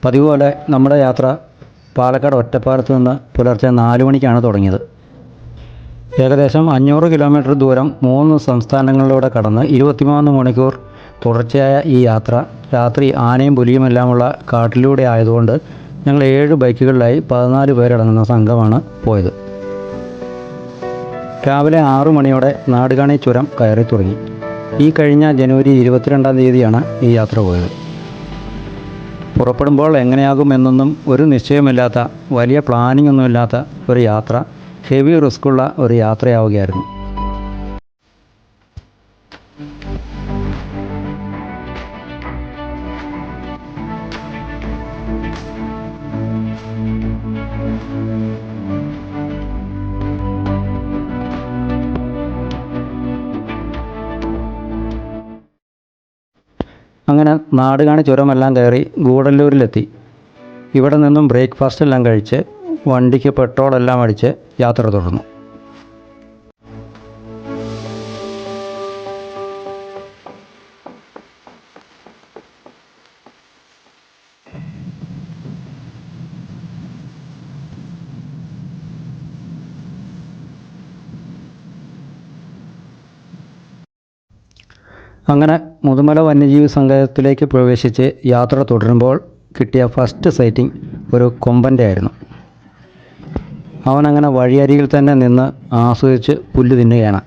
പതിവ് പോലെ നമ്മുടെ യാത്ര പാലക്കാട് ഒറ്റപ്പാലത്ത് നിന്ന് പുലർച്ചെ 4 മണിക്കാണ് തുടങ്ങിയത്. ഏകദേശം 500 കിലോമീറ്റർ ദൂരം 3 സംസ്ഥാനങ്ങളിലൂടെ കടന്ന് 23 മണിക്കൂർ തുടർച്ചയായ ഈ യാത്ര രാത്രി ആനയും പുലിയുമെല്ലാമുള്ള കാട്ടിലൂടെ ആയതുകൊണ്ട് ഞങ്ങൾ 7 ബൈക്കുകളിലായി 14 പേരടങ്ങുന്ന സംഘമാണ് പോയത്. രാവിലെ 6 മണിയോടെ നാടുകാണി ചുരം കയറി തുടങ്ങി. ഈ കഴിഞ്ഞ ജനുവരി 22-ാം തീയതിയാണ് ഈ യാത്ര പോയത്. പുറപ്പെടുമ്പോൾ എങ്ങനെയാകുമെന്നൊന്നും ഒരു നിശ്ചയമില്ലാത്ത, വലിയ പ്ലാനിംഗ് ഒന്നുമില്ലാത്ത ഒരു യാത്ര, ഹെവി റിസ്ക്കുള്ള ഒരു യാത്രയാവുകയായിരുന്നു. അങ്ങനെ നാടുകാണി ചുരമെല്ലാം കയറി ഗൂഡല്ലൂരിലെത്തി. ഇവിടെ നിന്നും ബ്രേക്ക്ഫാസ്റ്റ് എല്ലാം കഴിച്ച് വണ്ടിക്ക് പെട്രോളെല്ലാം അടിച്ച് യാത്ര തുടർന്നു. അങ്ങനെ മുതുമല വന്യജീവി സങ്കേതത്തിലേക്ക് പ്രവേശിച്ച് യാത്ര തുടരുമ്പോൾ കിട്ടിയ ഫസ്റ്റ് സൈറ്റിംഗ് ഒരു കൊമ്പൻ്റെ ആയിരുന്നു. അവനങ്ങനെ വഴിയരികിൽ തന്നെ നിന്ന് ആസ്വദിച്ച് പുല്ല് തിന്നുകയാണ്.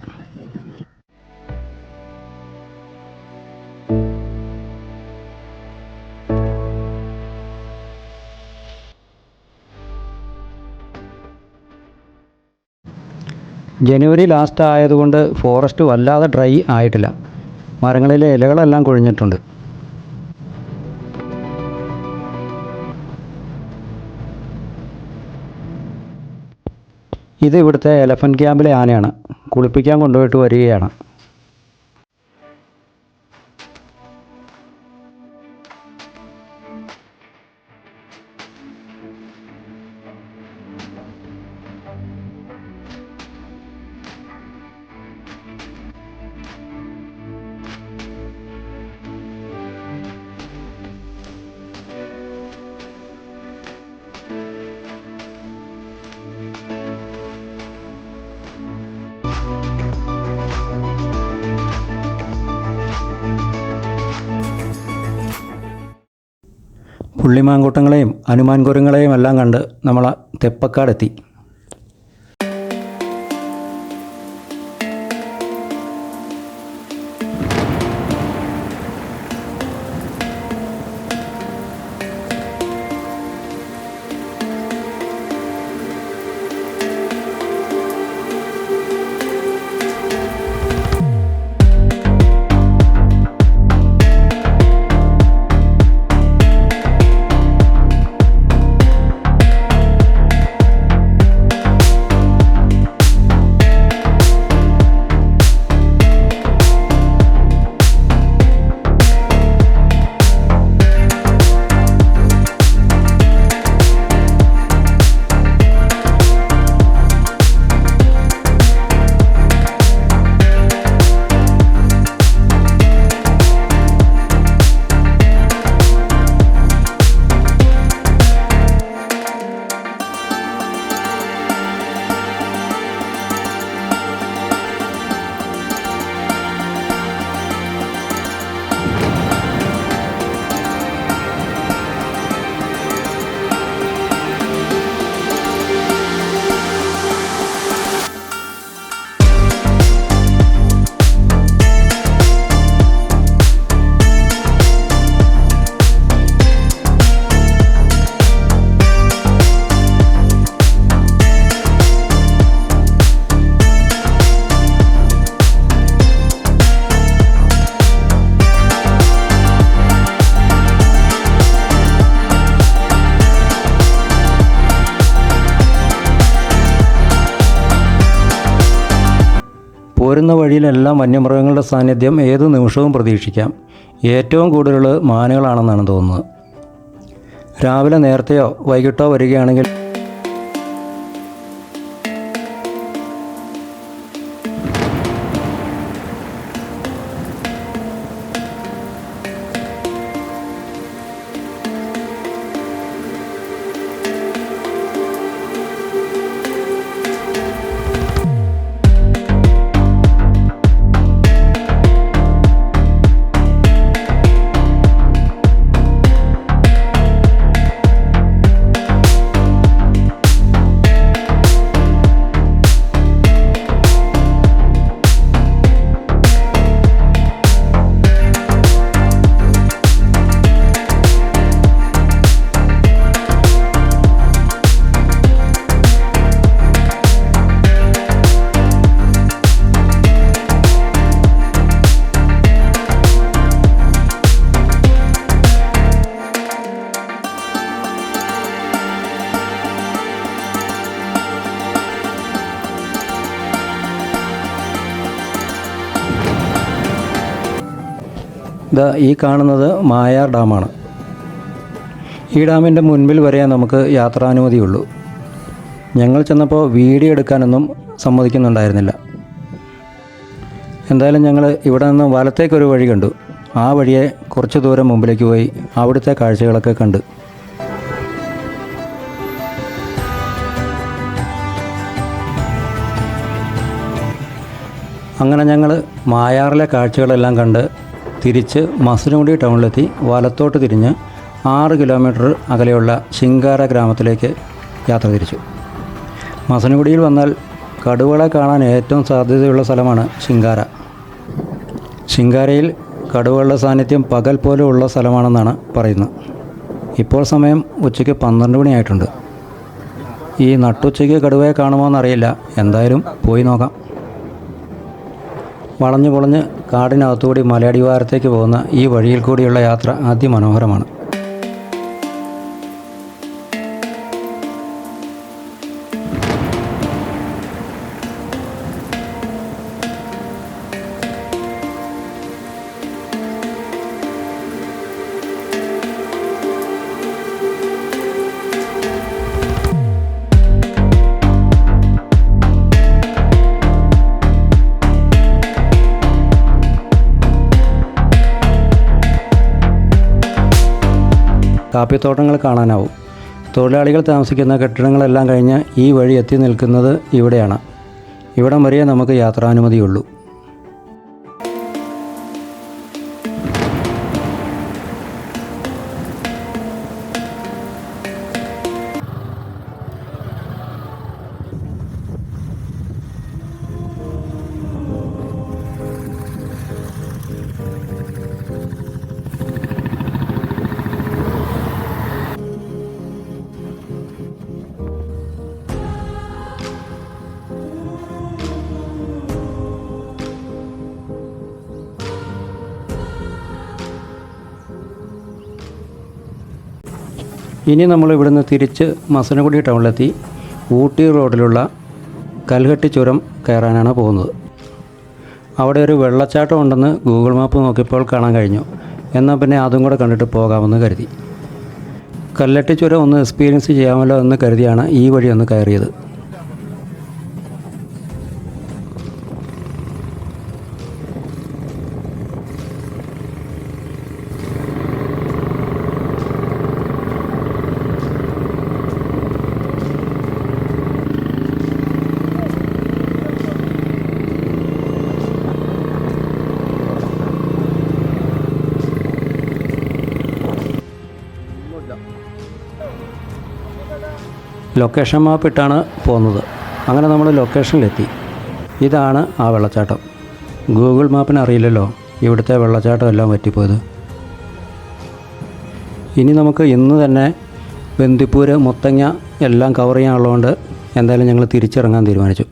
ജനുവരി ലാസ്റ്റ് ആയതുകൊണ്ട് ഫോറസ്റ്റ് വല്ലാതെ ഡ്രൈ ആയിട്ടില്ല. മരങ്ങളിലെ ഇലകളെല്ലാം കൊഴിഞ്ഞിട്ടുണ്ട്. ഇത് ഇവിടുത്തെ എലഫൻറ്റ് ക്യാമ്പിലെ ആനയാണ്. കുളിപ്പിക്കാൻ കൊണ്ടുപോയിട്ട് വരികയാണ്. പുള്ളിമാൻകൂട്ടങ്ങളെയും ഹനുമാൻ കുരങ്ങളെയും എല്ലാം കണ്ട് നമ്മൾ തെപ്പക്കാടെത്തി. പോരുന്ന വഴിയിലെല്ലാം വന്യമൃഗങ്ങളുടെ സാന്നിധ്യം ഏത് നിമിഷവും പ്രതീക്ഷിക്കാം. ഏറ്റവും കൂടുതൽ മാനുകളാണെന്നാണ് തോന്നുന്നത്. രാവിലെ നേരത്തെയോ വൈകിട്ടോ വരികയാണെങ്കിൽ ഈ കാണുന്നത് മായാർ ഡാമാണ്. ഈ ഡാമിൻ്റെ മുൻപിൽ വരെ നമുക്ക് യാത്രാനുമതിയുള്ളൂ. ഞങ്ങൾ ചെന്നപ്പോൾ വീഡിയോ എടുക്കാനൊന്നും സമ്മതിക്കുന്നുണ്ടായിരുന്നില്ല. എന്തായാലും ഞങ്ങൾ ഇവിടെ നിന്ന് വലത്തേക്കൊരു വഴി കണ്ടു. ആ വഴിയെ കുറച്ച് ദൂരം മുമ്പിലേക്ക് പോയി അവിടുത്തെ കാഴ്ചകളൊക്കെ കണ്ട്. അങ്ങനെ ഞങ്ങൾ മായാറിലെ കാഴ്ചകളെല്ലാം കണ്ട് തിരിച്ച് മസനഗുഡി ടൗണിലെത്തി വലത്തോട്ട് തിരിഞ്ഞ് 6 കിലോമീറ്റർ അകലെയുള്ള ശിങ്കാര ഗ്രാമത്തിലേക്ക് യാത്ര തിരിച്ചു. മസനഗുഡിയിൽ വന്നാൽ കടുവകളെ കാണാൻ ഏറ്റവും സാധ്യതയുള്ള സ്ഥലമാണ് ശിങ്കാര. ശിങ്കാരയിൽ കടുവകളുടെ സാന്നിധ്യം പകൽ പോലെ ഉള്ള സ്ഥലമാണെന്നാണ് പറയുന്നത്. ഇപ്പോൾ സമയം ഉച്ചയ്ക്ക് 12 മണിയായിട്ടുണ്ട്. ഈ നട്ടുച്ചയ്ക്ക് കടുവയെ കാണുമോ എന്നറിയില്ല. എന്തായാലും പോയി നോക്കാം. വളഞ്ഞു പൊളഞ്ഞ് കാടിനകത്തുകൂടി മലയടിവാരത്തേക്ക് പോകുന്ന ഈ വഴിയിൽ കൂടിയുള്ള യാത്ര അതിമനോഹരമാണ്. കാപ്പിത്തോട്ടങ്ങൾ കാണാനാവും. തൊഴിലാളികൾ താമസിക്കുന്ന കെട്ടിടങ്ങളെല്ലാം കഴിഞ്ഞ് ഈ വഴി എത്തി നിൽക്കുന്നത് ഇവിടെയാണ്. ഇവിടം വരെ നമുക്ക് യാത്രാനുമതിയുള്ളൂ. ഇനി നമ്മൾ ഇവിടുന്ന് തിരിച്ച് മസനഗുഡി ടൗണിലെത്തി ഊട്ടി റോഡിലുള്ള കൽഹട്ടി ചുരം കയറാനാണ് പോകുന്നത്. അവിടെ ഒരു വെള്ളച്ചാട്ടം ഉണ്ടെന്ന് ഗൂഗിൾ മാപ്പ് നോക്കിയപ്പോൾ കാണാൻ കഴിഞ്ഞു. എന്നാൽ പിന്നെ അതും കൂടെ കണ്ടിട്ട് പോകാമെന്ന് കരുതി. കൽഹട്ടി ചുരം ഒന്ന് എക്സ്പീരിയൻസ് ചെയ്യാമല്ലോ എന്ന് കരുതിയാണ് ഈ വഴി ഒന്ന് കയറിയത്. ലൊക്കേഷൻ മാപ്പ് ഇട്ടാണ് പോകുന്നത്. അങ്ങനെ നമ്മൾ ലൊക്കേഷനിലെത്തി. ഇതാണ് ആ വെള്ളച്ചാട്ടം. ഗൂഗിൾ മാപ്പിന് അറിയില്ലല്ലോ ഇവിടുത്തെ വെള്ളച്ചാട്ടം എല്ലാം പറ്റിപ്പോയത്. ഇനി നമുക്ക് ഇന്ന് തന്നെ ബന്ദിപ്പൂര്, മുത്തങ്ങ എല്ലാം കവർ ചെയ്യാനുള്ളതുകൊണ്ട് എന്തായാലും ഞങ്ങൾ തിരിച്ചിറങ്ങാൻ തീരുമാനിച്ചു.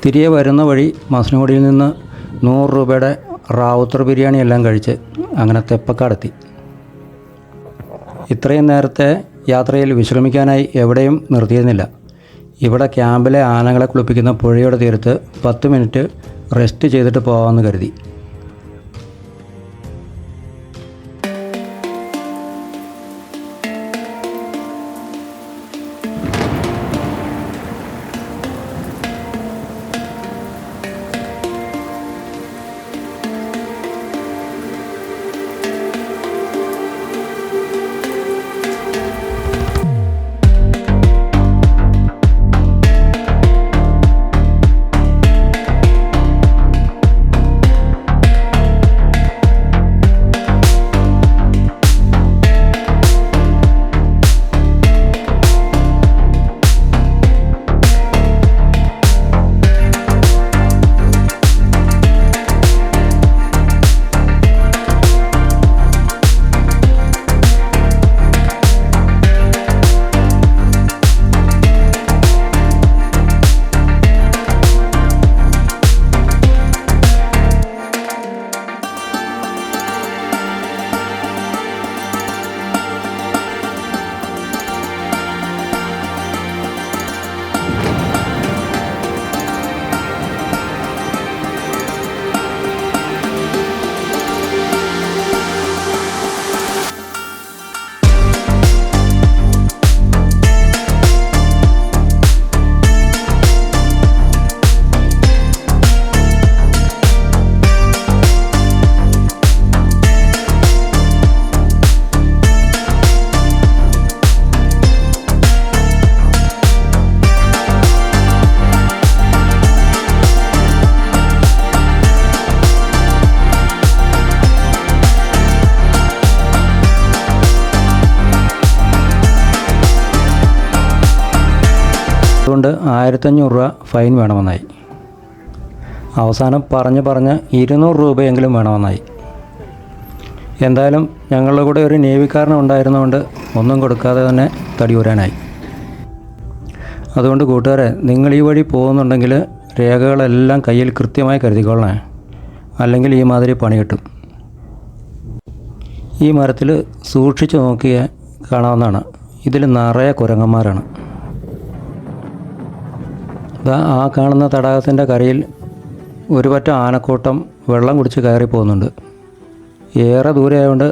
തിരികെ വരുന്ന വഴി മസനഗുഡിയിൽ നിന്ന് 100 രൂപയുടെ റാവുത്തർ ബിരിയാണി എല്ലാം കഴിച്ച് അങ്ങനെ തെപ്പക്കാടെത്തി. ഇത്രയും നേരത്തെ യാത്രയിൽ വിശ്രമിക്കാനായി എവിടെയും നിർത്തിയിരുന്നില്ല. ഇവിടെ ക്യാമ്പിലെ ആനകളെ കുളിപ്പിക്കുന്ന പുഴയുടെ തീരത്ത് 10 മിനിറ്റ് റെസ്റ്റ് ചെയ്തിട്ട് പോകാമെന്ന് കരുതി. അതുകൊണ്ട് 1500 രൂപ ഫൈൻ വേണമെന്നായി. അവസാനം പറഞ്ഞ് 200 രൂപയെങ്കിലും വേണമെന്നായി. എന്തായാലും ഞങ്ങളുടെ കൂടെ ഒരു നേവിക്കാരൻ ഉണ്ടായിരുന്നതുകൊണ്ട് ഒന്നും കൊടുക്കാതെ തന്നെ തടിയൂരാനായി. അതുകൊണ്ട് കൂട്ടുകാരെ, നിങ്ങൾ ഈ വഴി പോകുന്നുണ്ടെങ്കിൽ രേഖകളെല്ലാം കയ്യിൽ കൃത്യമായി കരുതിക്കൊള്ളണേ, അല്ലെങ്കിൽ ഈ മാതിരി പണി കിട്ടും. ഈ മരത്തിൽ സൂക്ഷിച്ച് നോക്കിയാൽ കാണാവുന്നതാണ്. ഇതിൽ നിറയെ കുരങ്ങന്മാരാണ്. ആ കാണുന്ന തടാകത്തിൻ്റെ കരയിൽ ഒരു പറ്റം ആനക്കൂട്ടം വെള്ളം കുടിച്ച് കയറി പോകുന്നുണ്ട്. ഏറെ ദൂരെ ആയതുകൊണ്ട്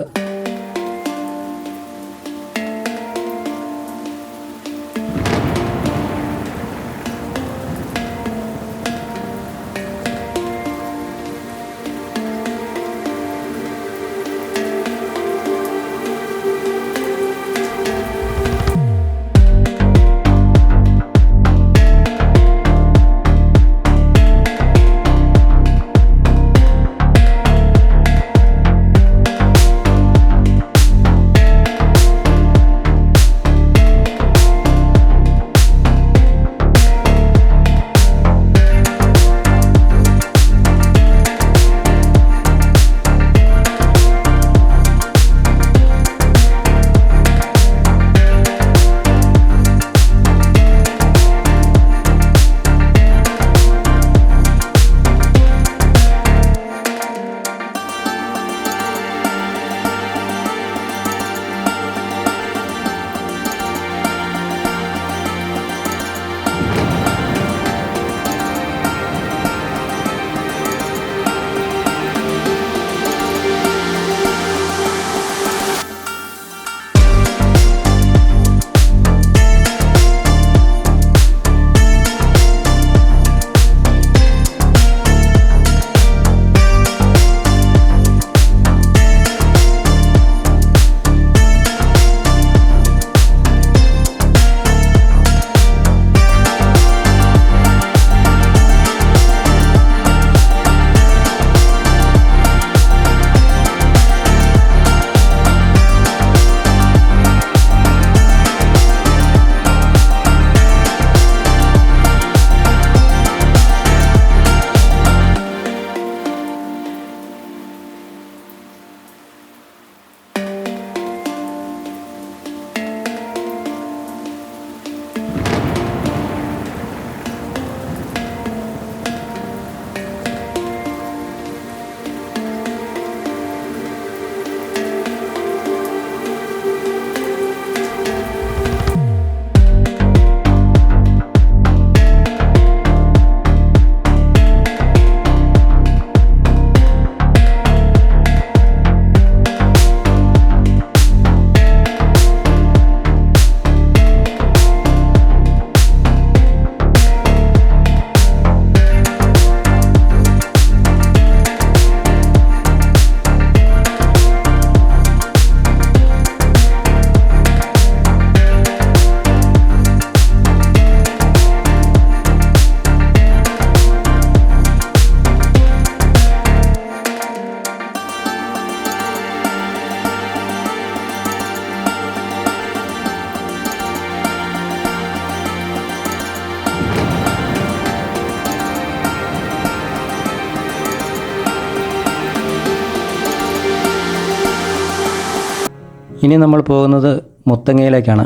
ഇനി നമ്മൾ പോകുന്നത് മുത്തങ്ങയിലേക്കാണ്.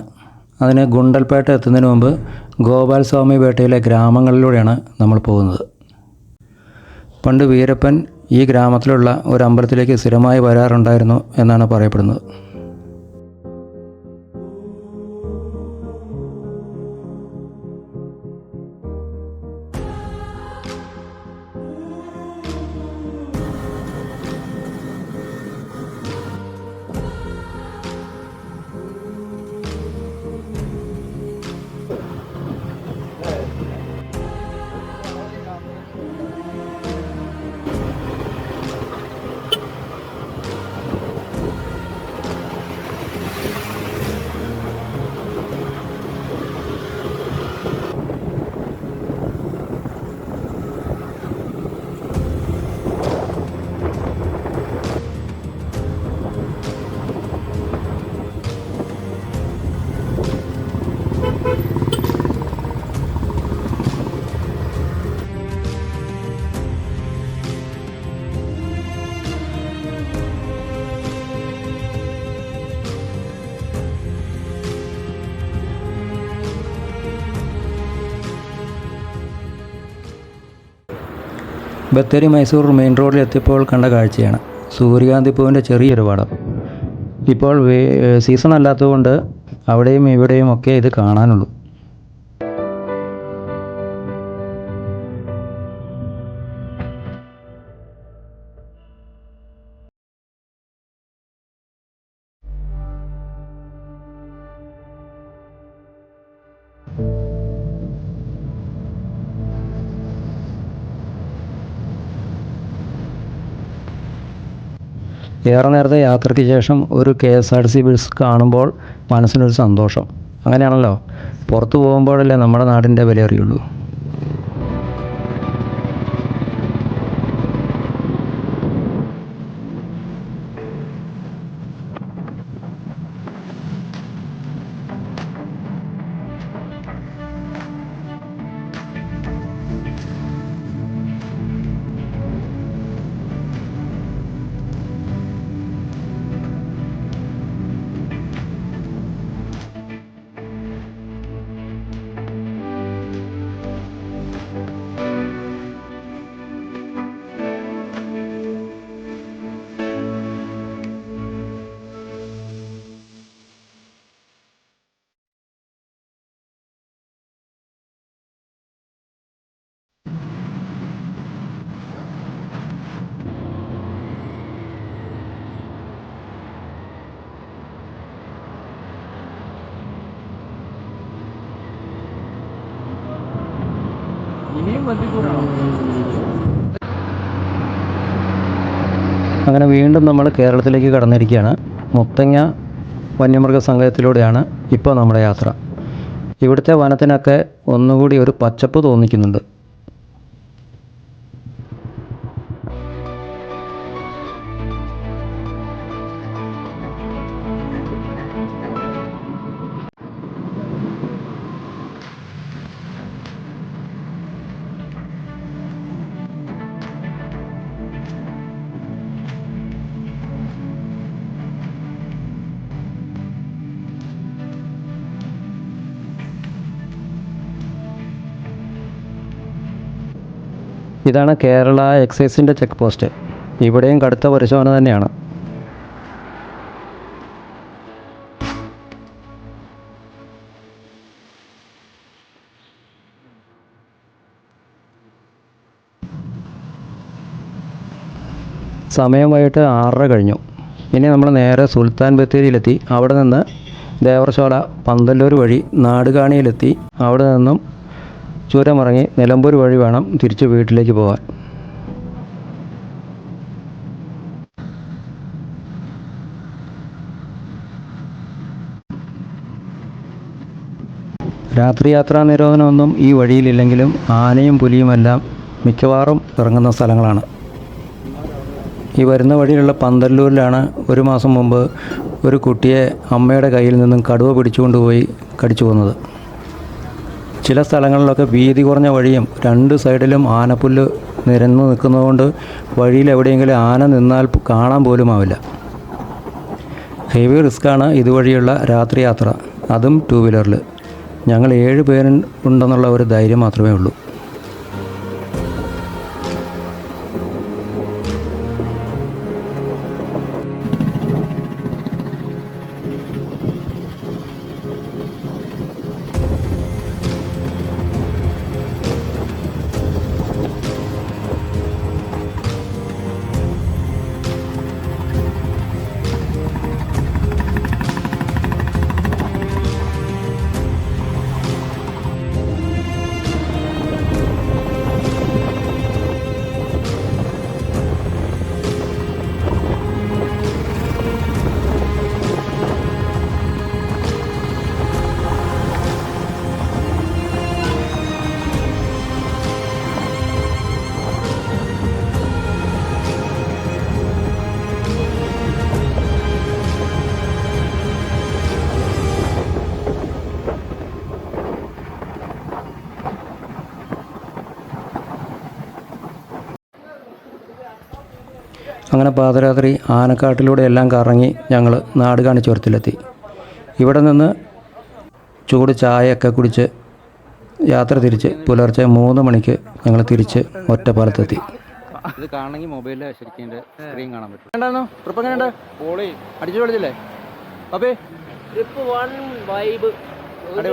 അതിന് ഗുണ്ടൽപേട്ട എത്തുന്നതിന് മുമ്പ് ഗോപാൽ സ്വാമി പേട്ടയിലെ ഗ്രാമങ്ങളിലൂടെയാണ് നമ്മൾ പോകുന്നത്. പണ്ട് വീരപ്പൻ ഈ ഗ്രാമത്തിലുള്ള ഒരു അമ്പലത്തിലേക്ക് സ്ഥിരമായി വരാറുണ്ടായിരുന്നു എന്നാണ് പറയപ്പെടുന്നത്. ബത്തേരി മൈസൂർ മെയിൻ റോഡിൽ എത്തിയപ്പോൾ കണ്ട കാഴ്ചയാണ് സൂര്യകാന്തി പൂവിൻ്റെ ചെറിയൊരു പാടം. ഇപ്പോൾ സീസൺ അല്ലാത്തതുകൊണ്ട് അവിടെയും ഇവിടെയും ഒക്കെ ഇത് കാണാനുള്ളൂ. ഏറെ നേരത്തെ യാത്രയ്ക്ക് ശേഷം ഒരു KSRTC ബസ് കാണുമ്പോൾ മനസ്സിനൊരു സന്തോഷം. അങ്ങനെയാണല്ലോ, പുറത്തു പോകുമ്പോഴല്ലേ നമ്മുടെ നാടിൻ്റെ വില അറിയുള്ളൂ. അങ്ങനെ വീണ്ടും നമ്മൾ കേരളത്തിലേക്ക് കടന്നിരിക്കുകയാണ്. മുത്തങ്ങ വന്യമൃഗ സങ്കേതത്തിലൂടെയാണ് ഇപ്പോൾ നമ്മുടെ യാത്ര. ഇവിടുത്തെ വനത്തിനൊക്കെ ഒന്നുകൂടി ഒരു പച്ചപ്പ് തോന്നിക്കുന്നുണ്ട്. ഇതാണ് കേരള എക്സൈസിൻ്റെ ചെക്ക് പോസ്റ്റ്. ഇവിടെയും കടുത്ത പരിശോധന തന്നെയാണ്. സമയം വൈകിട്ട് 6:30 കഴിഞ്ഞു. ഇനി നമ്മൾ നേരെ സുൽത്താൻ ബത്തേരിയിലെത്തി. അവിടെ നിന്ന് ദേവർശോല പന്തല്ലൂർ വഴി നാടുകാണിയിലെത്തി. അവിടെ നിന്നും ചുരമിറങ്ങി നിലമ്പൂർ വഴി വേണം തിരിച്ച് വീട്ടിലേക്ക് പോകാൻ. രാത്രി യാത്രാ നിരോധനമൊന്നും ഈ വഴിയിലില്ലെങ്കിലും ആനയും പുലിയുമെല്ലാം മിക്കവാറും ഇറങ്ങുന്ന സ്ഥലങ്ങളാണ്. ഈ വരുന്ന വഴിയിലുള്ള പന്തല്ലൂരിലാണ് ഒരു മാസം മുമ്പ് ഒരു കുട്ടിയെ അമ്മയുടെ കയ്യിൽ നിന്നും കടുവ പിടിച്ചുകൊണ്ടുപോയി കടിച്ചു കൊന്നത്. ചില സ്ഥലങ്ങളിലൊക്കെ വീതി കുറഞ്ഞ വഴിയും 2 സൈഡിലും ആനപ്പുല്ല് നിരന്നു നിൽക്കുന്നതുകൊണ്ട് വഴിയിൽ എവിടെയെങ്കിലും ആന നിന്നാൽ കാണാൻ പോലും ആവില്ല. ഹെവി റിസ്ക്കാണ് ഇതുവഴിയുള്ള രാത്രി യാത്ര, അതും 2 വീലറിൽ. ഞങ്ങൾ 7 പേരുണ്ടെന്നുള്ള ഒരു ധൈര്യം മാത്രമേ ഉള്ളൂ. അങ്ങനെ പാതിരാത്രി ആനക്കാട്ടിലൂടെ എല്ലാം കറങ്ങി ഞങ്ങൾ നാടുകാണി ചുരത്തിലെത്തി. ഇവിടെ നിന്ന് ചൂട് ചായയൊക്കെ കുടിച്ച് യാത്ര തിരിച്ച് പുലർച്ചെ 3 മണിക്ക് ഞങ്ങൾ തിരിച്ച് ഒറ്റപ്പാലത്തെത്തി. ഇത് കാണണമെങ്കിൽ മൊബൈലിൽ ശരിക്കും സ്ക്രീൻ കാണാൻ പറ്റും. എന്താണോ ട്രിപ്പ് എങ്ങനെയുണ്ട്? അടിച്ചു പൊളിച്ചില്ലേ? അപ്പേ ട്രിപ്പ് 1 വൈബ്.